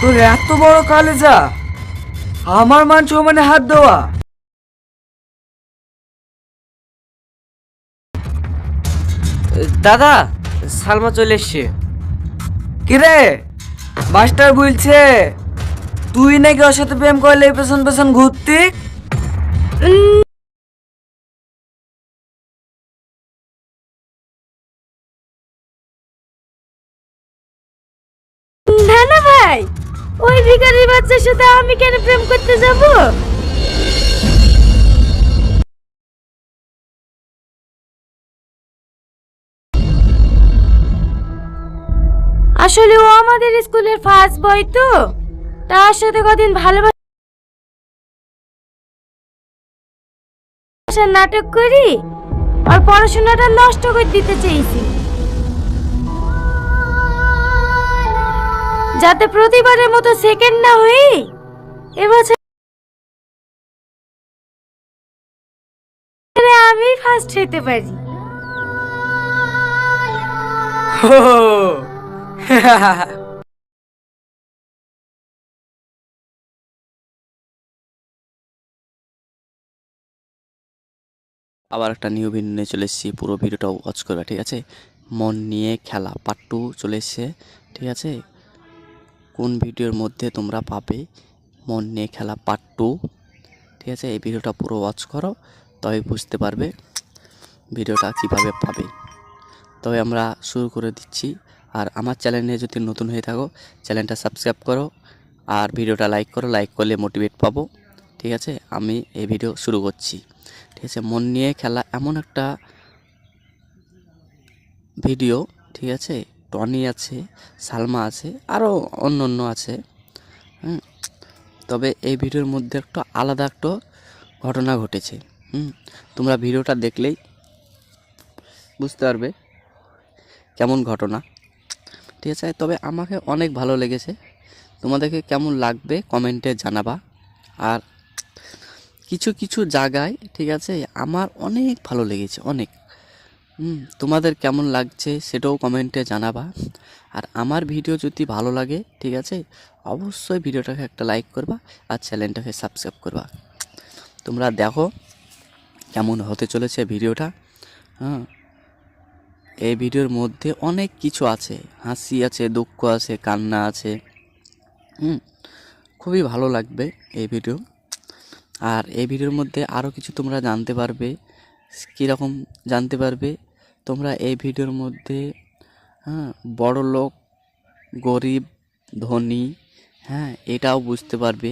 তোর এত বড় কালেজা, আমার মান সম্মানে হাত দেওয়া। দাদা, সালমা চলে এসছে। কিরে, মাস্টার বলছে তুই নাকি ওর সাথে প্রেম করলে পেছন পেছন ঘুরতি। না না ভাই, ওই ভিখারির বাচ্চার সাথে আমি কেন প্রেম করতে যাব? আসলে ও আমাদের স্কুলের ফার্স্ট বয় তো, তার সাথে কদিন ভালোবাসার নাটক করি আর পড়াশোনাটা নষ্ট করে দিতে চেয়েছি, যাতে প্রতিবারের মতো সেকেন্ড না হই এবছর আমি ফার্স্ট হতে পারি। আবার একটা নিউ ভিডিও নিয়ে চলে এসেছি, পুরো ভিডিওটা ওয়াচ করবে, ঠিক আছে? মন নিয়ে খেলা পার্ট 2 চলে এসছে, ঠিক আছে? কোন ভিডিওর মধ্যে তোমরা পাবে মন নিয়ে খেলা পার্ট 2, ঠিক আছে? এই ভিডিওটা পুরো ওয়াচ করো, তবে বুঝতে পারবে ভিডিওটা কিভাবে পাবে। তবে আমরা শুরু করে দিচ্ছি। আর আমার চ্যানেলে যদি নতুন হয়ে থাকো, চ্যানেলটা সাবস্ক্রাইব করো আর ভিডিওটা লাইক করো, লাইক করলে মোটিভেট পাবো, ঠিক আছে? আমি এই ভিডিও শুরু করছি, ঠিক আছে? মন নিয়ে খেলা এমন একটা ভিডিও, ঠিক আছে? টনি আছে, সালমা আছে, আরও অন্য অন্য আছে। তবে এই ভিডিওর মধ্যে একটা আলাদা একটা ঘটনা ঘটেছে। তোমরা ভিডিওটা দেখলেই বুঝতে পারবে কেমন ঘটনা, ঠিক আছে? তবে আমাকে অনেক ভালো লেগেছে, তোমাদেরকে কেমন লাগবে কমেন্টে জানাবা। আর কিছু কিছু জায়গায়, ঠিক আছে, আমার অনেক ভালো লেগেছে, অনেক। তোমাদের কেমন লাগছে সেটাও কমেন্টে জানাবা। আর আমার ভিডিও যদি ভালো লাগে, ঠিক আছে, অবশ্যই ভিডিওটাকে একটা লাইক করবা আর চ্যানেলটাকে সাবস্ক্রাইব করবা। তোমরা দেখো কেমন হতে চলেছে ভিডিওটা। এই ভিডিওর মধ্যে অনেক কিছু আছে, হাসি আছে, দুঃখ আছে, কান্না আছে। খুবই ভালো লাগবে এই ভিডিও। আর এই ভিডিওর মধ্যে আরও কিছু তোমরা জানতে পারবে। কীরকম জানতে পারবে তোমরা এই ভিডিওর মধ্যে? বড় লোক, গরিব, ধনী, এটাও বুঝতে পারবে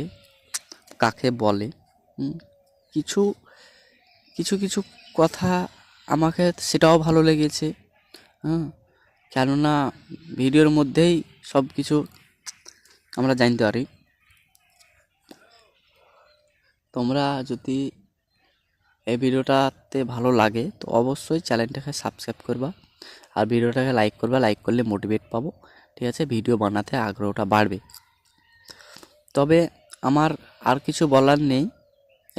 কাকে বলে। কিছু কিছু কিছু কথা আমাকে সেটাও ভালো লেগেছে। কেননা ভিডিওর মধ্যেই সব কিছু আমরা জানতে পারি। তোমরা যদি এই ভিডিওটাতে ভালো লাগে তো অবশ্যই চ্যানেলটাকে সাবস্ক্রাইব করবা আর ভিডিওটাকে লাইক করবা, লাইক করলে মোটিভেট পাবো, ঠিক আছে? ভিডিও বানাতে আগ্রহটা বাড়বে। তবে আমার আর কিছু বলার নেই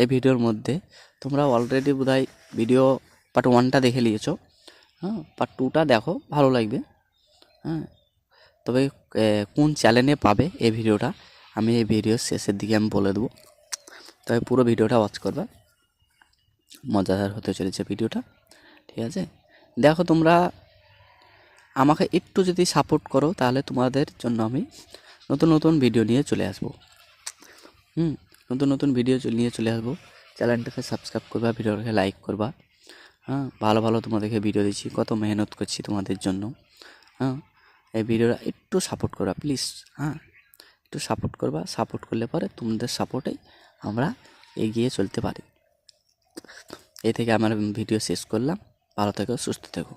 এই ভিডিওর মধ্যে। তোমরা অলরেডি বোধহয় ভিডিও পার্ট 1টা দেখে নিয়েছো, পার্ট 2টা দেখো, ভালো লাগবে। তবে কোন চ্যানেলে পাবে এই ভিডিওটা আমি এই ভিডিওর শেষের দিকে আমি বলে দেবো। তবে পুরো ভিডিওটা ওয়াচ করবা, মজাদার হতে চলেছে ভিডিওটা, ঠিক আছে? দেখো তোমরা আমাকে একটু যদি সাপোর্ট করো তাহলে তোমাদের জন্য আমি নতুন নতুন ভিডিও নিয়ে চলে আসবো। নতুন নতুন ভিডিও নিয়ে চলে আসবো। চ্যানেলটাকে সাবস্ক্রাইব করবা, ভিডিওটাকে লাইক করবা। ভালো ভালো তোমাদেরকে ভিডিও দিচ্ছি, কত মেহনত করছি তোমাদের জন্য। এই ভিডিওটা একটু সাপোর্ট করবা প্লিজ। একটু সাপোর্ট করবা, সাপোর্ট করলে পরে তোমাদের সাপোর্টেই আমরা এগিয়ে চলতে পারি। এই থেকে আমার ভিডিও শেষ করলাম। ভালো থেকো, সুস্থ থেকো।